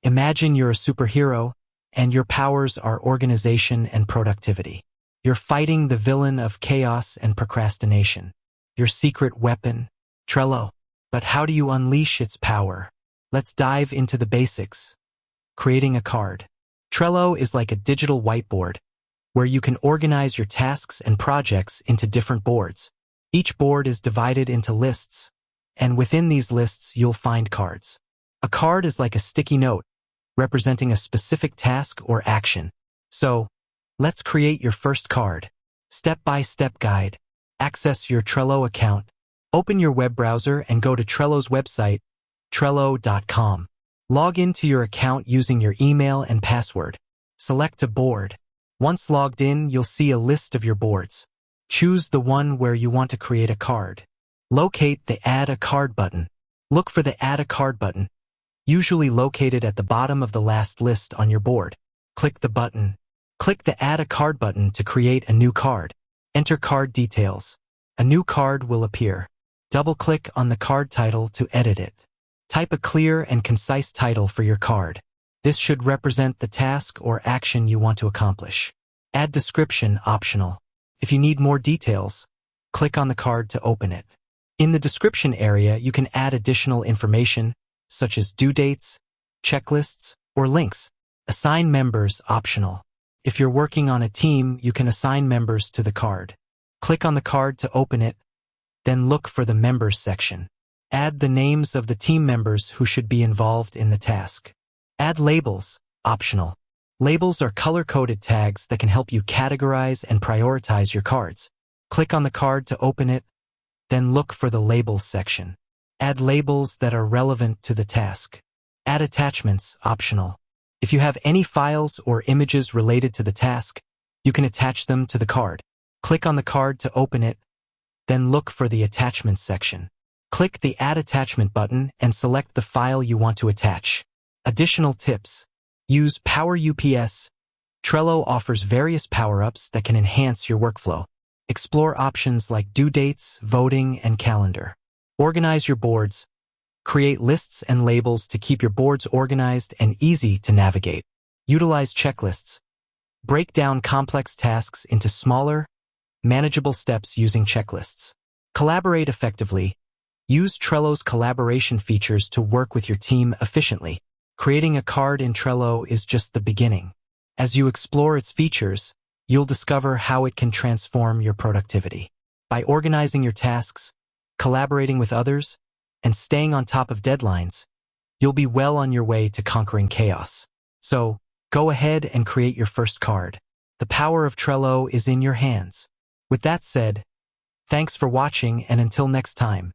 Imagine you're a superhero, and your powers are organization and productivity. You're fighting the villain of chaos and procrastination. Your secret weapon, Trello. But how do you unleash its power? Let's dive into the basics. Creating a card. Trello is like a digital whiteboard, where you can organize your tasks and projects into different boards. Each board is divided into lists, and within these lists you'll find cards. A card is like a sticky note, representing a specific task or action. So, let's create your first card. Step-by-step guide. Access your Trello account. Open your web browser and go to Trello's website, Trello.com. Log into your account using your email and password. Select a board. Once logged in, you'll see a list of your boards. Choose the one where you want to create a card. Locate the Add a Card button. Look for the Add a Card button, usually located at the bottom of the last list on your board. Click the button. Click the Add a Card button to create a new card. Enter card details. A new card will appear. Double-click on the card title to edit it. Type a clear and concise title for your card. This should represent the task or action you want to accomplish. Add description optional. If you need more details, click on the card to open it. In the description area, you can add additional information, such as due dates, checklists, or links. Assign members optional. If you're working on a team, you can assign members to the card. Click on the card to open it, then look for the Members section. Add the names of the team members who should be involved in the task. Add labels, optional. Labels are color-coded tags that can help you categorize and prioritize your cards. Click on the card to open it, then look for the Labels section. Add labels that are relevant to the task. Add attachments, optional. If you have any files or images related to the task, you can attach them to the card. Click on the card to open it, then look for the Attachments section. Click the Add Attachment button and select the file you want to attach. Additional tips. Use Power UPS. Trello offers various power-ups that can enhance your workflow. Explore options like due dates, voting, and calendar. Organize your boards. Create lists and labels to keep your boards organized and easy to navigate. Utilize checklists. Break down complex tasks into smaller, manageable steps using checklists. Collaborate effectively. Use Trello's collaboration features to work with your team efficiently. Creating a card in Trello is just the beginning. As you explore its features, you'll discover how it can transform your productivity. By organizing your tasks, collaborating with others, and staying on top of deadlines, you'll be well on your way to conquering chaos. So, go ahead and create your first card. The power of Trello is in your hands. With that said, thanks for watching, and until next time.